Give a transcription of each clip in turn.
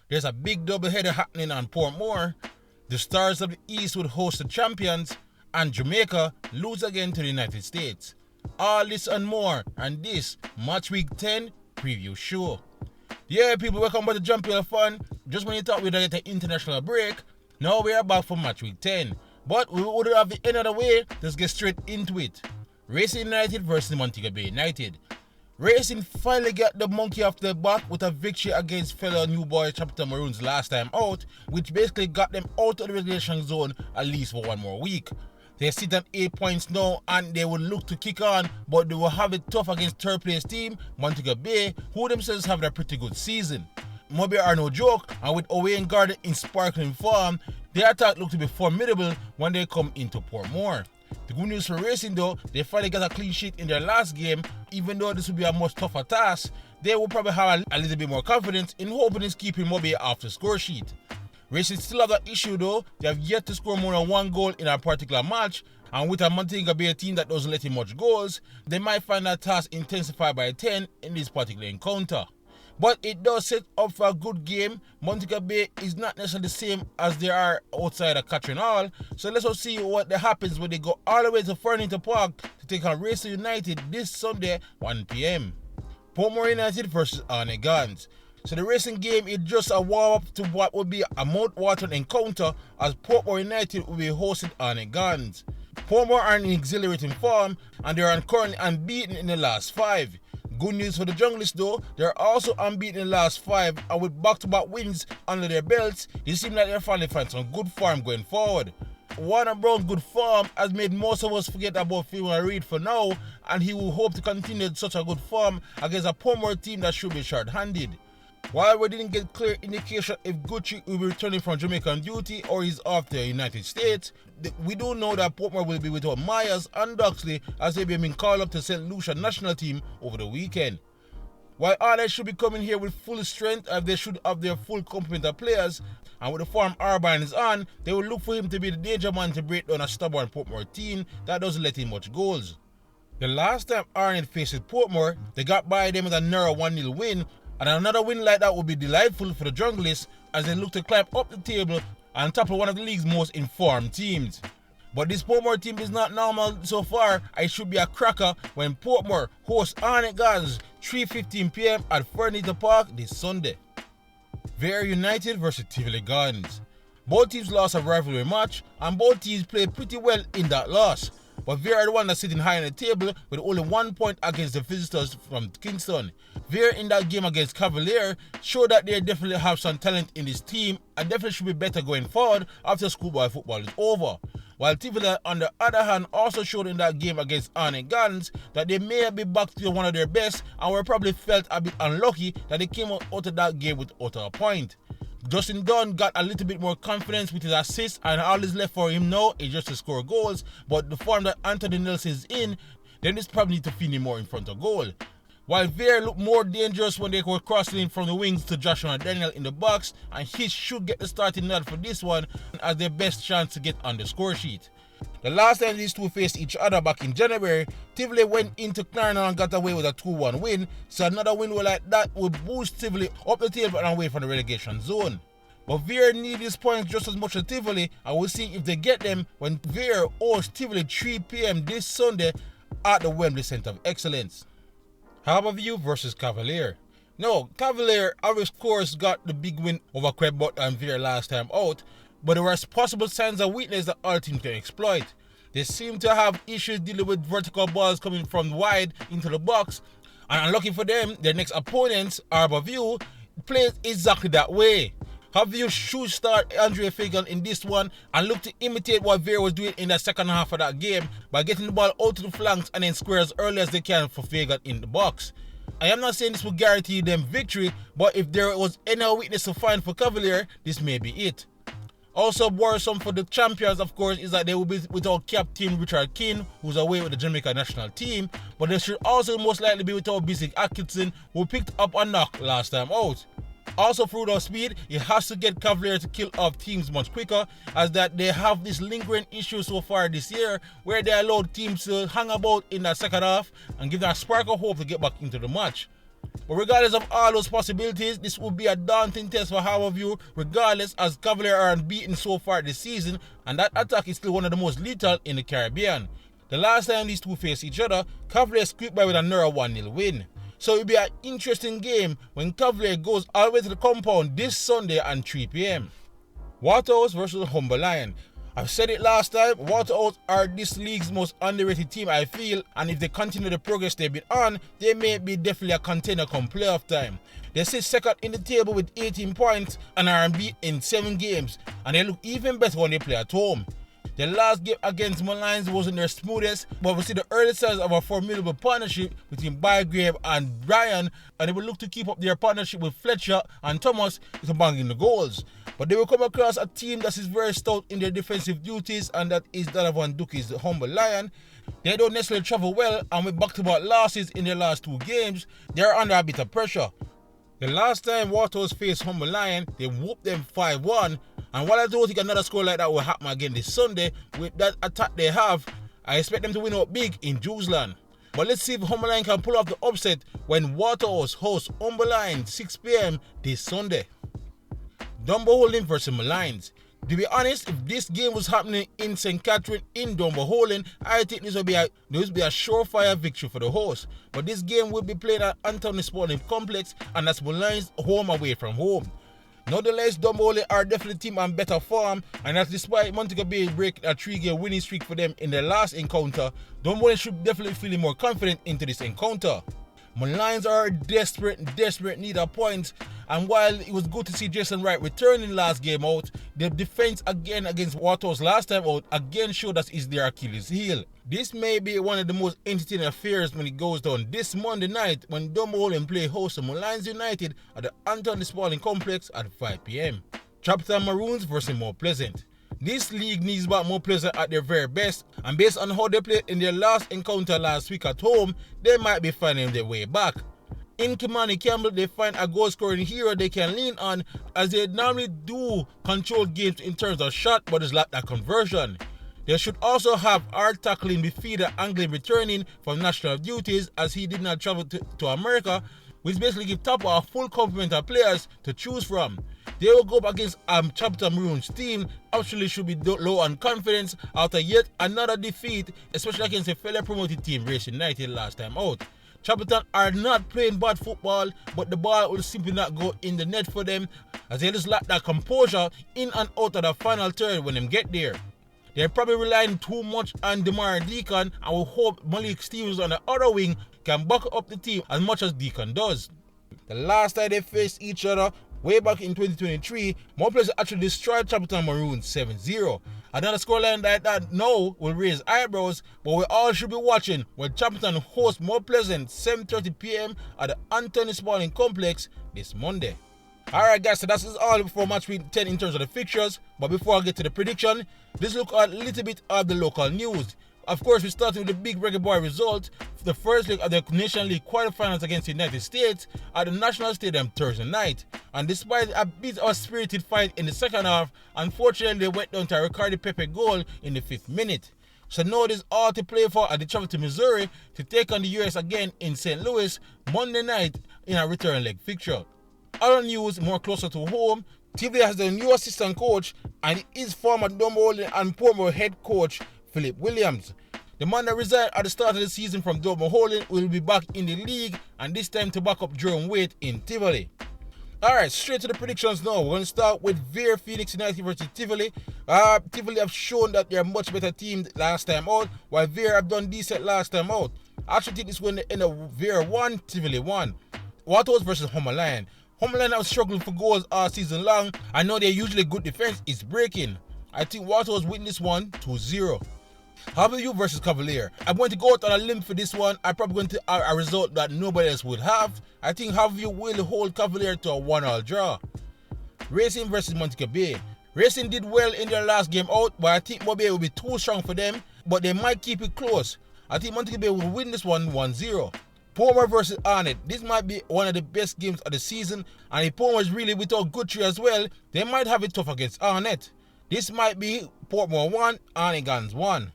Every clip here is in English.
there's a big doubleheader happening on Portmore. The Stars of the East would host the champions, and Jamaica lose again to the United States. All this and more, and this Match Week 10 preview show. Yeah, people, welcome back to Jump Your Fun. Just when you thought we'd get an international break, now we are back for Match Week 10. But we would have the end of the way, let's get straight into it. Racing United versus Montego Bay United. Racing finally got the monkey off their back with a victory against fellow New Boy chapter Maroons last time out, which basically got them out of the relegation zone at least for one more week. They sit at 8 points now and they will look to kick on, but they will have it tough against third place team Montego Bay, who themselves have a pretty good season. Moby are no joke, and with Owain and Gardner in sparkling form, their attack look to be formidable when they come into Portmore. The good news for Racing though, they finally got a clean sheet in their last game. Even though this will be a much tougher task, they will probably have a little bit more confidence in hoping it's keeping Moby off the score sheet. Racing still have that issue though, they have yet to score more than one goal in a particular match, and with a Montego Bay team that doesn't let in much goals, they might find that task intensified by 10 in this particular encounter. But it does set up for a good game. Montego Bay is not necessarily the same as they are outside of Catherine Hall, so let's just see what happens when they go all the way to Furniture Park to take on Racing United this Sunday 1 p.m. Portmore United versus Arnett. So the racing game is just a warm-up to what would be a mouth-watering encounter as Portmore United will be hosting Arnett. Portmore are in exhilarating form and they are currently unbeaten in the last 5. Good news for the Junglists though, they're also unbeaten in the last 5 and with back-to-back wins under their belts, they seem like they're finally finding some good form going forward. Warner Brown's good form has made most of us forget about Phil Reid for now, and he will hope to continue such a good form against a Portmore team that should be short-handed. While we didn't get clear indication if Gucci will be returning from Jamaican duty or is off the United States, we do know that Portmore will be without Myers and Duxley as they've been called up to St. Lucia national team over the weekend. While Arnett should be coming here with full strength as they should have their full complement of players, and with the form Arbine is on, they will look for him to be the danger man to break down a stubborn Portmore team that doesn't let in much goals. The last time Arnett faced Portmore, they got by them with a narrow 1-0 win, and another win like that would be delightful for the Junglists as they look to climb up the table and topple one of the league's most informed teams. But this Portmore team is not normal so far. It should be a cracker when Portmore hosts Arnett 3:15 p.m. at Furniture Park this Sunday. Vere United versus Tivoli. Both teams lost a rivalry match and both teams played pretty well in that loss. But Vere are the one that's sitting high on the table with only 1 point against the visitors from Kingston. Vere in that game against Cavalier showed that they definitely have some talent in this team and definitely should be better going forward after schoolboy football is over. While Tivoli on the other hand also showed in that game against Arnett that they may be back to one of their best and were probably felt a bit unlucky that they came out of that game without a point. Justin Dunn got a little bit more confidence with his assists and all is left for him now is just to score goals, but the form that Anthony Nelson is in, then it's probably need to finish more in front of goal. While Vere looked more dangerous when they were crossing in from the wings to Joshua Daniel in the box, and he should get the starting nod for this one as their best chance to get on the score sheet. The last time these two faced each other back in January, Tivoli went into Clarendon and got away with a 2-1 win, so another win like that would boost Tivoli up the table and away from the relegation zone. But Vere need these points just as much as Tivoli, and we'll see if they get them when Vere hosts Tivoli 3 p.m. this Sunday at the Wembley Centre of Excellence. Harbourview versus Cavalier. No, Cavalier of course got the big win over Craig Butler and Vere last time out, but there were possible signs of weakness that all teams can exploit. They seem to have issues dealing with vertical balls coming from wide into the box, and unlucky for them, their next opponents, Harbourview, plays exactly that way. Harbourview should start Andre Fagan in this one and look to imitate what Vere was doing in the second half of that game by getting the ball out to the flanks and then square as early as they can for Fagan in the box. I am not saying this will guarantee them victory, but if there was any weakness to find for Cavalier, this may be it. Also worrisome for the champions, of course, is that they will be without captain Richard King, who's away with the Jamaica national team, but they should also most likely be without Bisick Atkinson, who picked up a knock last time out. Also, through their speed, it has to get Cavalier to kill off teams much quicker, as that they have this lingering issue so far this year where they allowed teams to hang about in the second half and give them a spark of hope to get back into the match. But regardless of all those possibilities, this would be a daunting test for half of you, regardless, as Cavalier are unbeaten so far this season, and that attack is still one of the most lethal in the Caribbean. The last time these two faced each other, Cavalier squeaked by with a narrow 1-0 win. So it will be an interesting game when Cavalier goes all the way to the compound this Sunday at 3 p.m. Waterous versus Humber Lion. I've said it last time, Waterous are this league's most underrated team, I feel, and if they continue the progress they've been on, they may be definitely a contender come playoff time. They sit second in the table with 18 points and are unbeaten in 7 games, and they look even better when they play at home. The last game against Maroons wasn't their smoothest, but we see the early signs of a formidable partnership between Bygrave and Brian, and they will look to keep up their partnership with Fletcher and Thomas to banging the goals. But they will come across a team that is very stout in their defensive duties, and that is that of Van Duke's Humber Lion. They don't necessarily travel well, and with back-to-back losses in their last 2 games, they are under a bit of pressure. The last time Waterous faced Humber Lion, they whooped them 5-1, and while I don't think another score like that will happen again this Sunday, with that attack they have, I expect them to win out big in Jewsland. But let's see if Humber Lion can pull off the upset when Waterous hosts Humber Lion 6 p.m. this Sunday. Dunboholin versus Malines. To be honest, if this game was happening in St. Catherine in Dunboholin, I think this would be a surefire victory for the host. But this game will be played at Anthony Sporting Complex, and that's Malines home away from home. Nonetheless, Dunboholin are definitely team on better form, and that's despite Montego Bay breaking a 3-game winning streak for them in their last encounter, Dunboholin should definitely feel more confident into this encounter. Malines are desperate need of points, and while it was good to see Jason Wright returning last game out, the defense again against Waterous last time out again showed that is their Achilles heel. This may be one of the most entertaining affairs when it goes down this Monday night when Dunboholin play host to Malines United at the Anthony Sporting Complex at 5 p.m. Chapter Maroons versus Mount Pleasant. This league needs back Mount Pleasant at their very best, and based on how they played in their last encounter last week at home, they might be finding their way back. In Kimani Campbell, they find a goal-scoring hero they can lean on, as they normally do control games in terms of shot, but it's lack that conversion. They should also have our tackling midfielder Anglin returning from national duties, as he did not travel to America, which basically gives Tapa a full complement of players to choose from. They will go up against Chapter Maroons team, actually should be low on confidence after yet another defeat, especially against a fellow promoted team, Racing United, last time out. Chapter are not playing bad football, but the ball will simply not go in the net for them, as they just lack that composure in and out of the final third when they get there. They're probably relying too much on Demerara Deacon, and will hope Malik Stevens on the other wing can back up the team as much as Deacon does. The last time they faced each other, way back in 2023, Mount Pleasant actually destroyed Chapter Maroons 7-0. Another scoreline like that now will raise eyebrows, but we all should be watching when Chapter hosts Mount Pleasant 7:30 p.m. at the Anthony Sporting Complex this Monday. Alright guys, so that's all for match week 10 in terms of the fixtures, but before I get to the prediction, let's look at a little bit of the local news. Of course, we're starting with the big Reggae Boy result, the first leg of the Nation League quarterfinals against the United States at the National Stadium Thursday night. And despite a bit of a spirited fight in the second half, unfortunately they went down to a Ricardo Pepe goal in the 5th minute. So now there's all to play for as they travel to Missouri to take on the US again in St. Louis Monday night in a return leg fixture. Other news more closer to home, Tivoli has the new assistant coach, and it is former Dunboholin and Portmore head coach Philip Williams. The man that resigned at the start of the season from Dunboholin will be back in the league, and this time to back up Jerome Waite in Tivoli. Alright, straight to the predictions now. We're going to start with Vere Phoenix United versus Tivoli. Tivoli have shown that they're a much better team last time out, while Vere have done decent last time out. I actually think this is going to end up Vere 1, Tivoli 1. Waterous versus Humber Lion. Humber Lion have struggled for goals all season long. I know their usually good defense is breaking. I think Waterous win this one 2-0. How about you versus Cavalier? I'm going to go out on a limb for this one. I'm probably going to have a result that nobody else would have. I think Javier will hold Cavalier to a 1-1 draw. Racing versus Montego Bay. Racing did well in their last game out, but I think Montego Bay will be too strong for them, but they might keep it close. I think Montego Bay will win this one 1-0. Portmore versus Arnett. This might be one of the best games of the season, and if Portmore is really without Guthrie as well, they might have it tough against Arnett. This might be Portmore 1, Arnett Guns 1.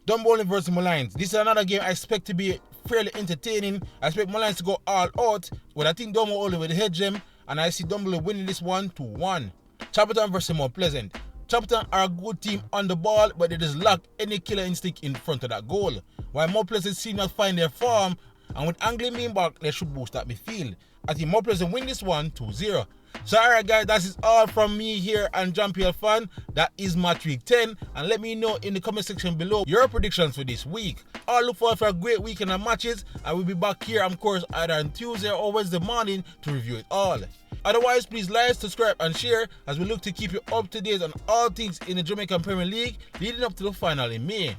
Dunboholin versus Malines. This is another game I expect to be fairly entertaining. I expect my lines to go all out, but I think Domo only with the head gem, and I see Dumbledore winning this one 2-1. Chapterton versus Mount Pleasant. Chapterton are a good team on the ball, but they just lack any killer instinct in front of that goal. While Mount Pleasant seem not find their form, and with Angling being back, they should boost that midfield. I think Mount Pleasant win this one 2-0. So alright guys, that is all from me here on Champion Fan. That is match week 10, and let me know in the comment section below your predictions for this week. I'll look forward for a great weekend of matches. I will be back here, of course, either on Tuesday or Wednesday morning to review it all. Otherwise, please like, subscribe and share as we look to keep you up to date on all things in the Jamaica Premier League leading up to the final in May.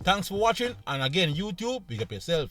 Thanks for watching, and again YouTube, big up yourself.